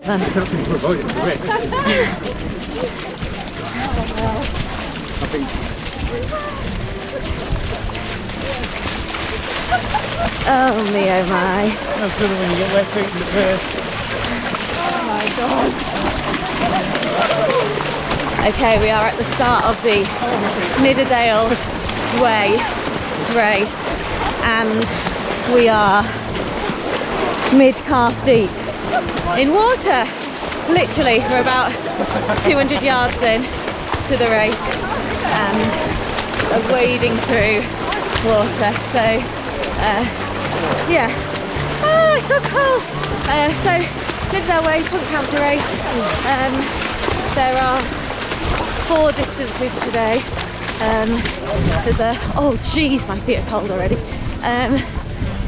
To avoid it, correct? I think. Oh me, oh my. That's good when you get wet feet in the first. Oh my god. Okay, we are at the start of the Nidderdale Way race and we are mid-calf deep in water. Literally, we're about 200 yards in to the race and are wading through water. So, yeah. Oh, it's so cold. So, Nidderdale Way, Panther race. There are 4 distances today. There's a, oh geez, my feet are cold already.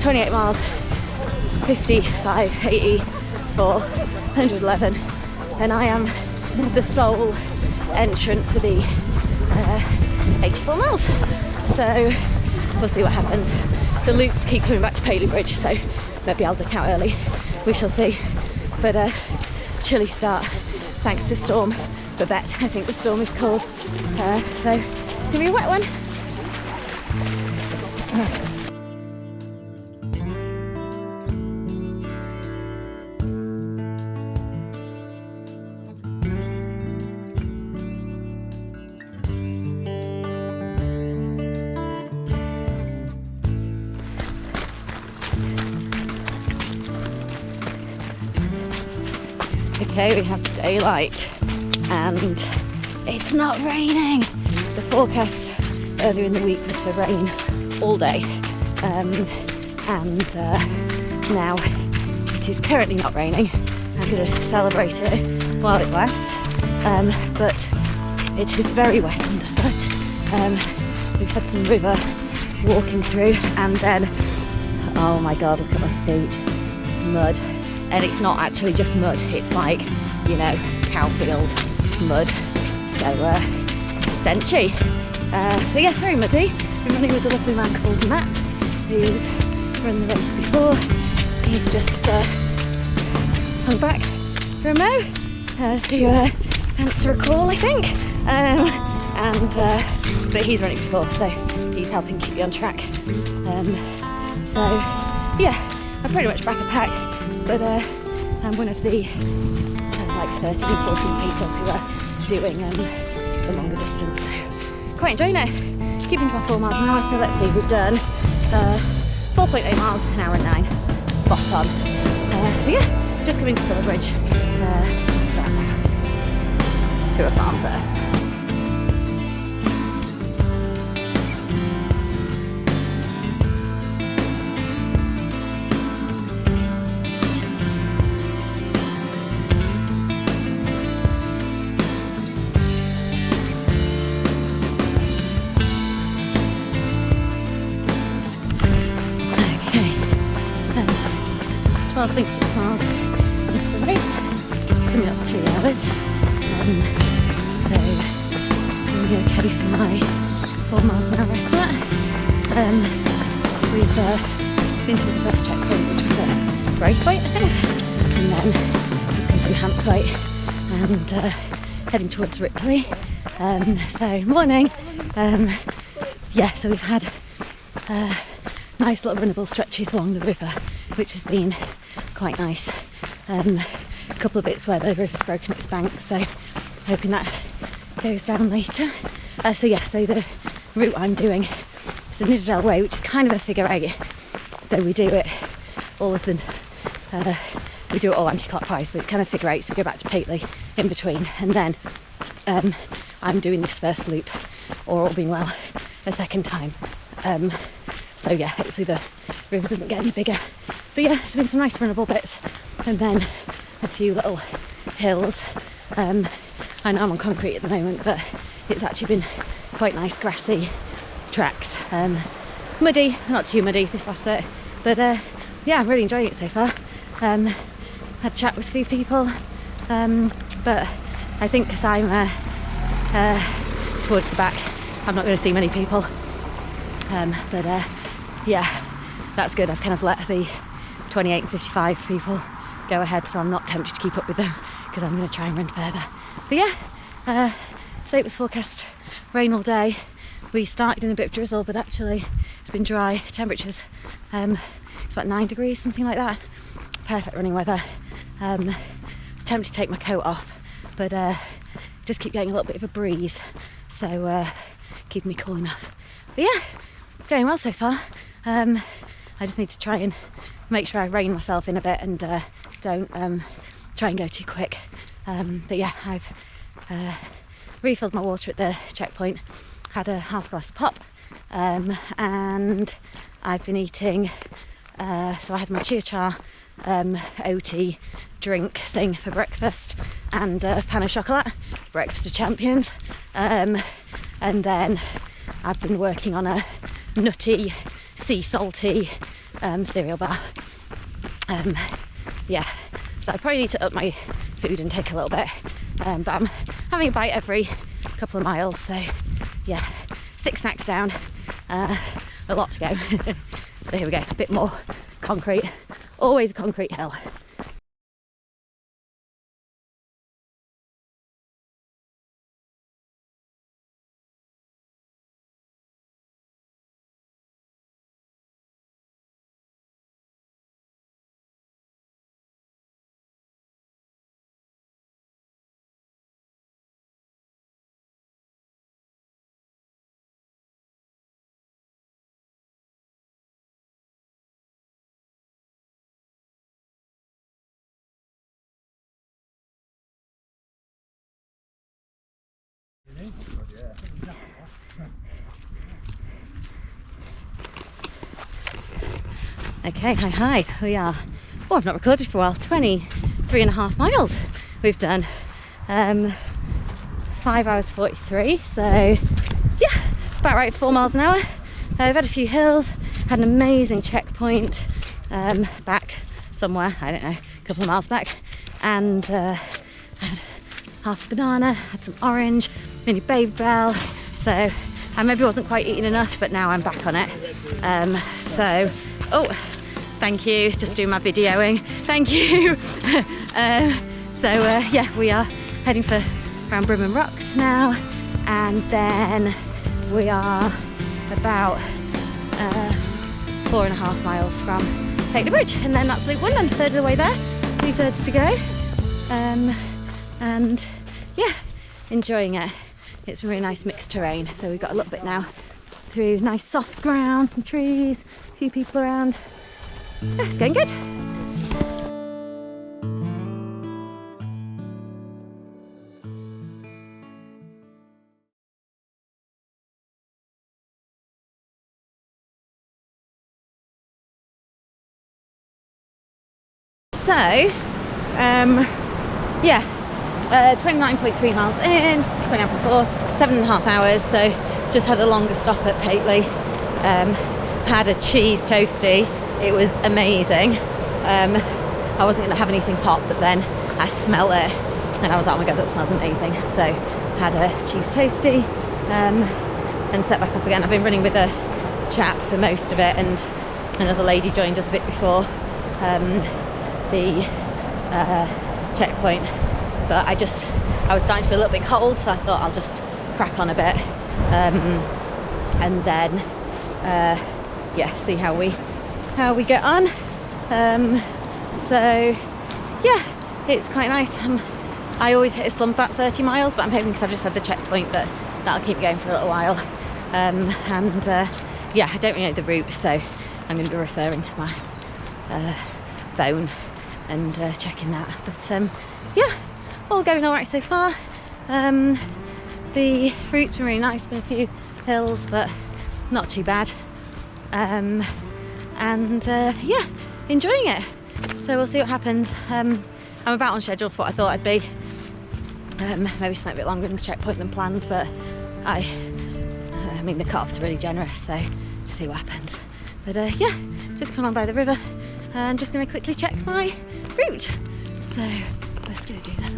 28 miles, 55, 84, 111, and I am the sole entrant for the 84 miles. So we'll see what happens. The loops keep coming back to Paley Bridge, so maybe I'll duck out early. We shall see. But chilly start, thanks to storm Babet. I think the storm is called. So it's gonna be a wet one. Okay, we have daylight and it's not raining. The forecast earlier in the week was for rain all day, and now it is currently not raining. I'm going to celebrate it while it lasts, but it is very wet underfoot. We've had some river walking through and then, oh my god, look at my feet, mud. And it's not actually just mud, it's like, you know, cowfield mud, so stenchy. So yeah, very muddy. Been running with a lovely man called Matt, who's run the race before. He's just hung back for a mo to answer a call, I think. But he's run it before, so he's helping keep me on track. So yeah, I'm pretty much back a pack. But I'm one of the like 13, 14 people who are doing the longer distance. So quite enjoying it. Keeping to my 4 miles an hour. So let's see, we've done 4.8 miles, an hour and 9. Spot on. So yeah, just coming to Silverbridge just about now. To a farm first. I think 6 miles into the race, coming up to 3 hours. So I'm going to okay for my 4 miles an hour estimate. We've been through the first checkpoint, which was a breakpoint, I think, and then just going through Hampthwaite and heading towards Ripley. So morning. Yeah, so we've had nice little runnable stretches along the river, which has been quite nice. A couple of bits where the river's broken its banks, so hoping that goes down later. So yeah, so the route I'm doing is the Nidderdale Way, which is kind of a figure 8, though we do it all of the we do it all anti-clockwise, but it's kind of figure 8, so we go back to Paley in between, and then I'm doing this first loop, or all being well, a second time. So yeah, hopefully the river doesn't get any bigger. But yeah, there's been some nice runnable bits, and then a few little hills. I know I'm on concrete at the moment, but it's actually been quite nice grassy tracks. Muddy, not too muddy this last bit, but yeah, I'm really enjoying it so far. Had a chat with a few people, but I think because I'm towards the back, I'm not going to see many people. But yeah, that's good. I've kind of let the 28 and 55 people go ahead, so I'm not tempted to keep up with them because I'm going to try and run further. But yeah, so it was forecast rain all day. We started in a bit of drizzle, but actually it's been dry. Temperatures, it's about 9 degrees, something like that. Perfect running weather. I was tempted to take my coat off, but just keep getting a little bit of a breeze, so keeping me cool enough. But yeah, going well so far. I just need to try and make sure I rein myself in a bit and don't try and go too quick. But yeah, I've refilled my water at the checkpoint, had a half glass of pop, and I've been eating, so I had my chia cha OT drink thing for breakfast and pan au chocolat, breakfast of champions, and then I've been working on a nutty, sea salty cereal bar. Yeah, so I probably need to up my food and take a little bit, but I'm having a bite every couple of miles, so yeah, 6 snacks down, a lot to go. So here we go, a bit more concrete, always a concrete hill. Okay, hi, we are, oh, I've not recorded for a while, 23.5 miles we've done, 5 hours 43, so yeah, about right, 4 miles an hour. We've had a few hills, had an amazing checkpoint back somewhere, I don't know, a couple of miles back, and had half a banana, had some orange, mini Babet, so I maybe wasn't quite eating enough, but now I'm back on it. So, oh, thank you, just doing my videoing, thank you. Yeah, we are heading for around Brimham Rocks now, and then we are about 4.5 miles from Panther Bridge, and then that's Loop 1, and a third of the way there, 2/3 to go. And yeah, enjoying it. It's a really nice mixed terrain, so we've got a little bit now through nice soft ground, some trees, a few people around. Yeah, it's going good. So, yeah, 29.3 miles in, 29.4, 7.5 hours, so just had a longer stop at Pateley. Had a cheese toasty, it was amazing. I wasn't going to have anything hot, but then I smelled it and I was like, oh my god, that smells amazing. So had a cheese toasty and set back up again. I've been running with a chap for most of it, and another lady joined us a bit before the checkpoint, but I was starting to feel a little bit cold, so I thought I'll just crack on a bit, and then yeah, see how we get on. So yeah, it's quite nice. I always hit a slump at 30 miles, but I'm hoping, because I've just had the checkpoint, that'll keep me going for a little while. Yeah, I don't really know the route, so I'm going to be referring to my phone and checking that. But yeah, all going all right so far. The route's been really nice, been a few hills, but not too bad. Yeah, enjoying it. So we'll see what happens. I'm about on schedule for what I thought I'd be. Maybe spent a bit longer in the checkpoint than planned, but I mean, the cut-off's really generous, so just see what happens. But yeah, just come on by the river and just going to quickly check my route. So let's go do that.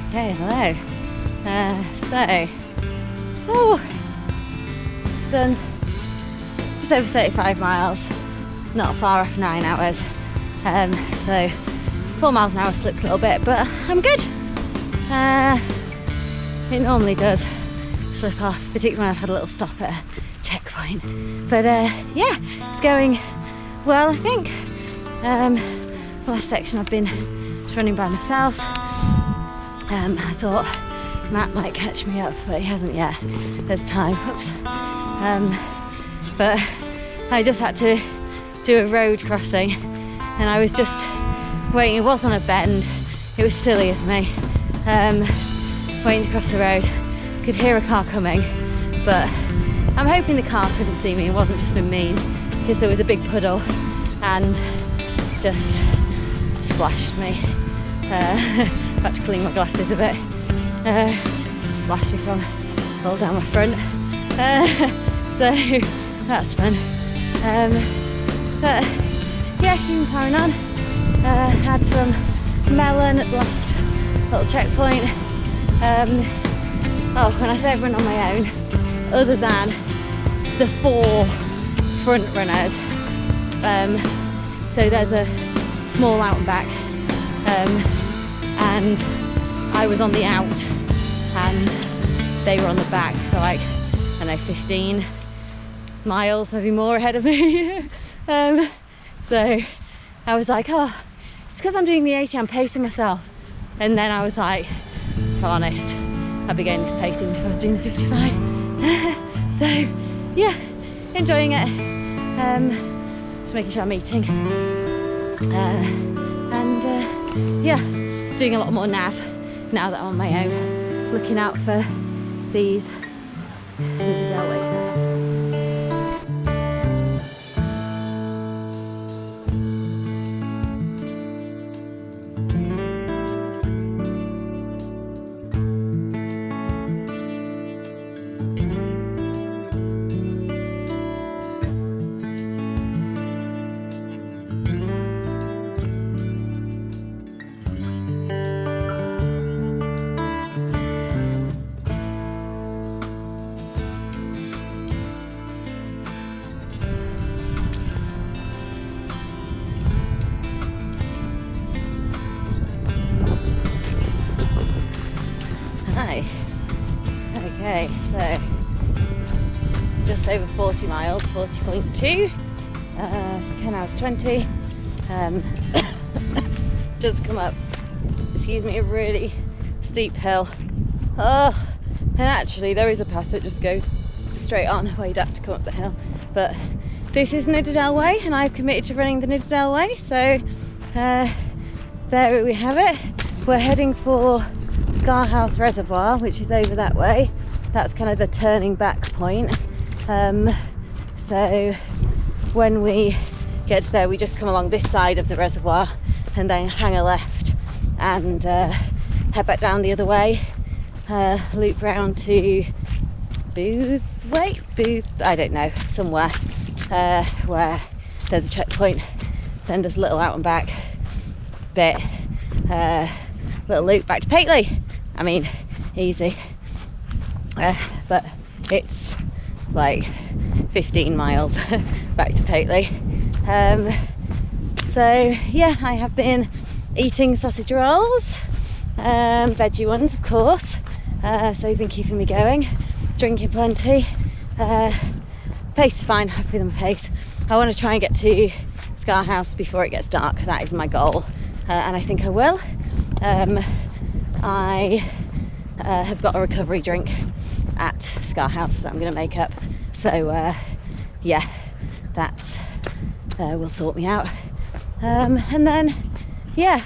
Okay, hello. Done just over 35 miles, not far off 9 hours. So 4 miles an hour slipped a little bit, but I'm good. It normally does slip off, particularly when I've had a little stop at a checkpoint. But yeah, it's going well, I think. The last section I've been just running by myself. I thought Matt might catch me up, but he hasn't yet. There's time. Oops. But I just had to do a road crossing, and I was just waiting. It wasn't a bend. It was silly of me. Waiting to cross the road. Could hear a car coming, but I'm hoping the car couldn't see me. It wasn't just been mean, because there was a big puddle and just splashed me. Had to clean my glasses a bit. Splashy from all down my front. So that's fun. But yeah, keeping powering on. Had some melon at the last little checkpoint. When I say I've run on my own, other than the 4 front runners, so there's a small out and back, and I was on the out and they were on the back for like, I don't know, 15 miles, maybe more ahead of me. So I was like, oh, it's because I'm doing the 80, I'm pacing myself. And then I was like, if I'm honest, I'd be getting this pace even if I was doing the 55. So yeah, enjoying it. Just making sure I'm eating. Yeah, doing a lot more nav now that I'm on my own, looking out for these Nidderdale Way signs. Okay, so just over 40 miles, 40.2, 10 hours 20. Just come up, excuse me, a really steep hill. And actually there is a path that just goes straight on where you'd have to come up the hill. But this is Nidderdale Way, and I've committed to running the Nidderdale Way, so there we have it. We're heading for House Reservoir, which is over that way. That's kind of the turning back point. So when we get there, we just come along this side of the reservoir and then hang a left and head back down the other way, loop round to Booth, I don't know, somewhere where there's a checkpoint. Then there's a little out and back bit, little loop back to Pateley. I mean, easy, but it's like 15 miles back to Pateley. So yeah, I have been eating sausage rolls, veggie ones of course, so you've been keeping me going, drinking plenty. Pace is fine, happy with my pace. I want to try and get to Scar House before it gets dark. That is my goal, and I think I will. I have got a recovery drink at Scar House that I'm going to make up, so yeah, that's will sort me out. And then yeah,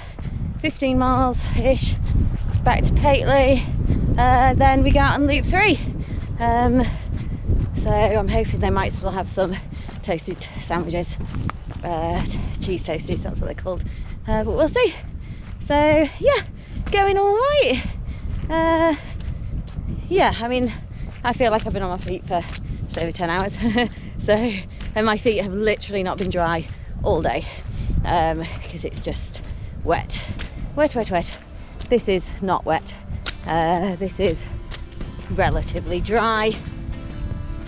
15 miles ish back to Pateley, then we go out on loop 3. So I'm hoping they might still have some toasted sandwiches, cheese toasties, that's what they're called, but we'll see. So yeah, going all right. Yeah, I mean, I feel like I've been on my feet for just over 10 hours. So, and my feet have literally not been dry all day, because it's just wet. this is not wet. This is relatively dry.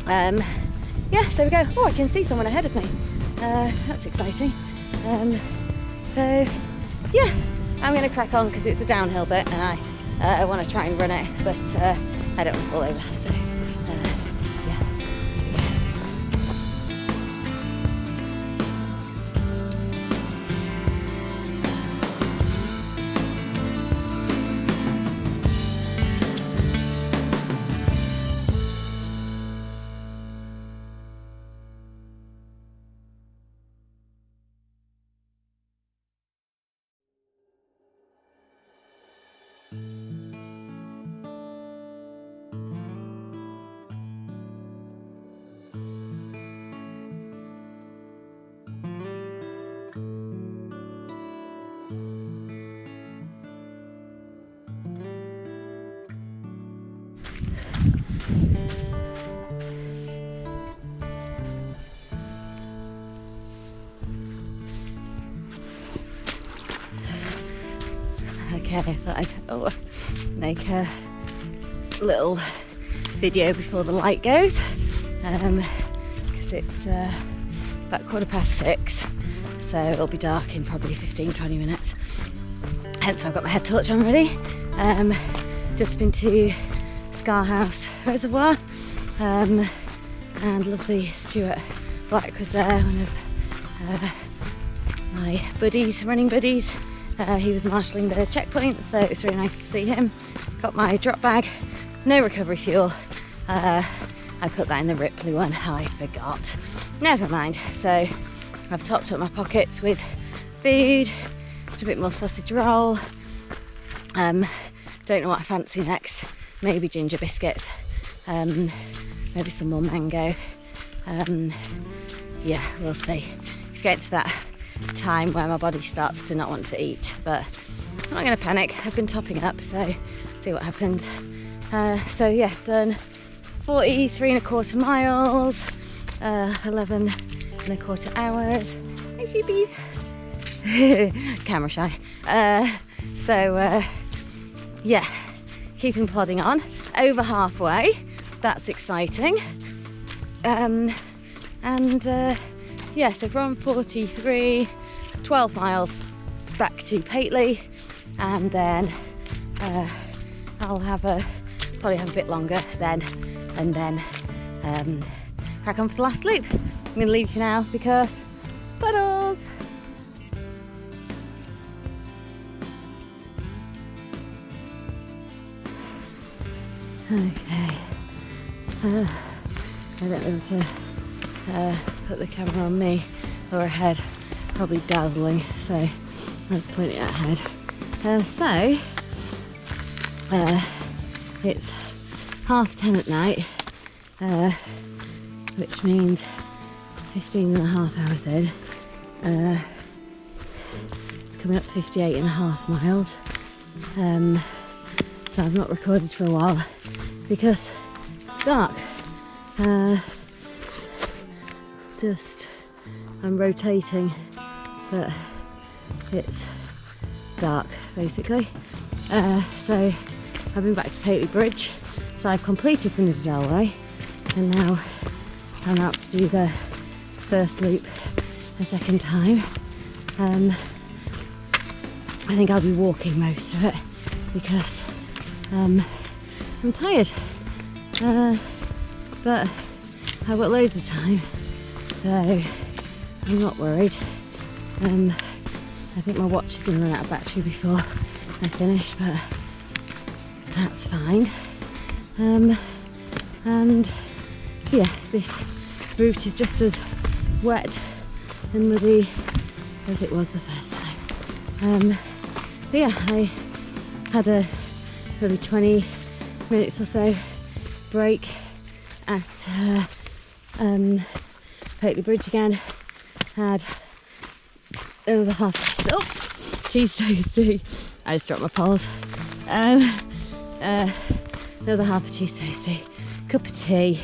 Yeah, so we go. Oh, I can see someone ahead of me. That's exciting. So yeah, I'm going to crack on because it's a downhill bit and I want to try and run it, but I don't want to fall over. So yeah. Okay, I thought I'd make a little video before the light goes, because it's about 6:15, so it'll be dark in probably 15-20 minutes. Hence I've got my head torch on ready. Just been to House Reservoir, and lovely Stuart Black was there, one of my buddies, running buddies. He was marshalling the checkpoint, so it's really nice to see him. Got my drop bag, no recovery fuel. I put that in the Ripley one, I forgot. Never mind. So I've topped up my pockets with food, just a bit more sausage roll. Don't know what I fancy next. Maybe ginger biscuits, maybe some more mango. Yeah, we'll see. It's getting to that time where my body starts to not want to eat, but I'm not going to panic. I've been topping up, so see what happens. So yeah, done 43.25 miles, 11.25 hours. Hey sheepies. Camera shy. Yeah, keeping plodding on. Over halfway, that's exciting. Yeah, so from 43, 12 miles back to Pateley, and then I'll probably have a bit longer then, and then crack on for the last loop. I'm going to leave you now because puddles. Okay, I don't know if to put the camera on me or ahead, probably dazzling, so let's point it at ahead. It's 10:30 at night, which means 15.5 hours in. It's coming up 58.5 miles. So I've not recorded for a while because it's dark. I'm rotating, but it's dark basically. So I've been back to Pateley Bridge, so I've completed the Nidderdale Way, and now I'm out to do the first loop a second time. I think I'll be walking most of it because I'm tired, but I've got loads of time, so I'm not worried. I think my watch is going to run out of battery before I finish, but that's fine. And yeah, this route is just as wet and muddy as it was the first time. But yeah, I had a probably 20 minutes or so break at Pateley Bridge again. Had another half. Oops, cheese toasty. I just dropped my paws. Another half a cheese toasty, cup of tea.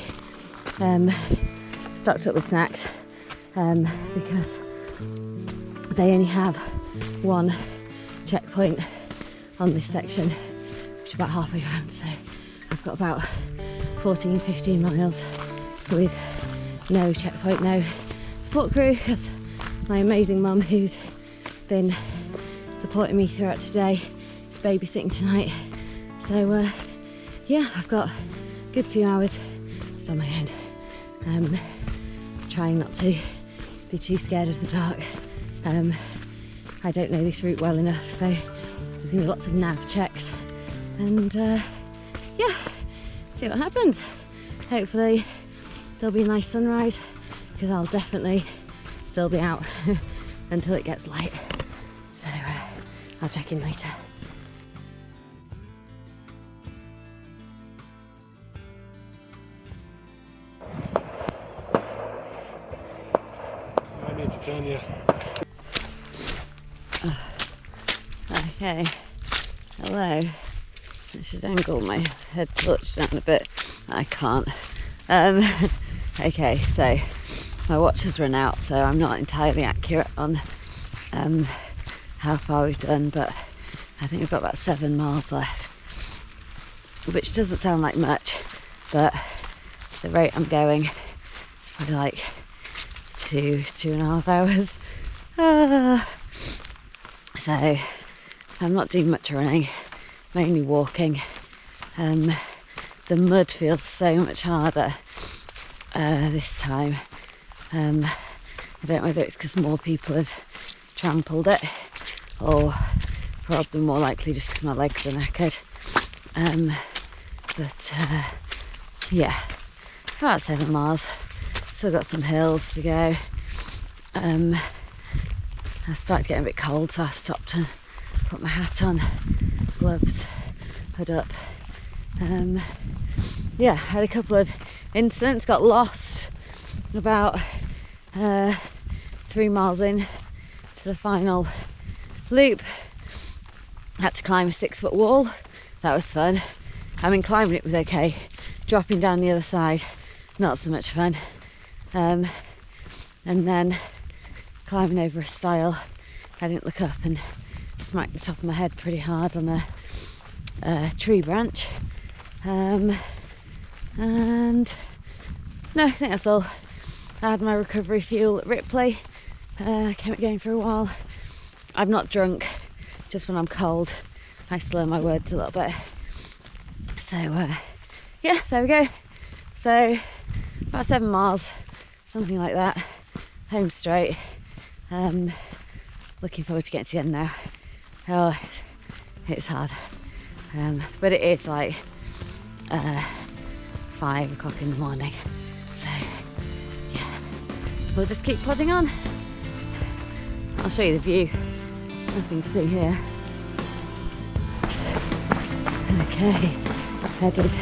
Stocked up with snacks because they only have one checkpoint on this section, which is about halfway around. So I've got about 14-15 miles with no checkpoint, no support crew, because my amazing mum, who's been supporting me throughout today, is babysitting tonight. So yeah, I've got a good few hours just on my own, trying not to be too scared of the dark. I don't know this route well enough, so there's going to be lots of nav checks, and yeah, see what happens. Hopefully there'll be a nice sunrise, because I'll definitely still be out until it gets light. So I'll check in later. I need to turn you. Okay, hello. I should angle my head touch down a bit. I can't. Okay, so my watch has run out, so I'm not entirely accurate on how far we've done, but I think we've got about 7 miles left, which doesn't sound like much, but the rate I'm going is probably like 2.5 hours. So I'm not doing much running, mainly walking. The mud feels so much harder this time. I don't know whether it's because more people have trampled it, or probably more likely just because my legs are knackered. But yeah, about 7 miles. Still got some hills to go. I started getting a bit cold, so I stopped and put my hat on, gloves, hood up. Yeah, had a couple of incidents, got lost about 3 miles in to the final loop. Had to climb a 6-foot wall. That was fun. I mean, climbing it was okay. Dropping down the other side, not so much fun. And then climbing over a stile, I didn't look up and smacked the top of my head pretty hard on a tree branch. And no, I think that's all. I had my recovery fuel at Ripley. Kept going for a while. I'm not drunk, just when I'm cold I slur my words a little bit. So yeah, there we go. So about 7 miles, something like that, home straight. Looking forward to getting to the end now. Oh, it's hard, but it is like 5 o'clock in the morning, so yeah, we'll just keep plodding on. I'll show you the view. Nothing to see here. Okay, headed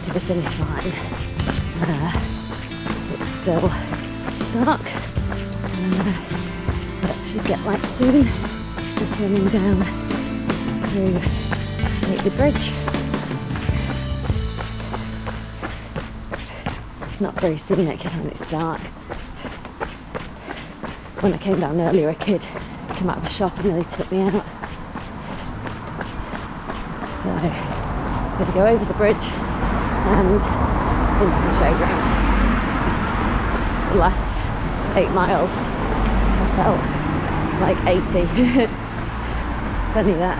to the finish line. It's still dark, but should get light soon. Just running down through the bridge. Not very scenic when it's dark. When I came down earlier, a kid came out of a shop and nearly took me out. So I'm going to go over the bridge and into the showground. The last 8 miles I felt like 80. Funny that.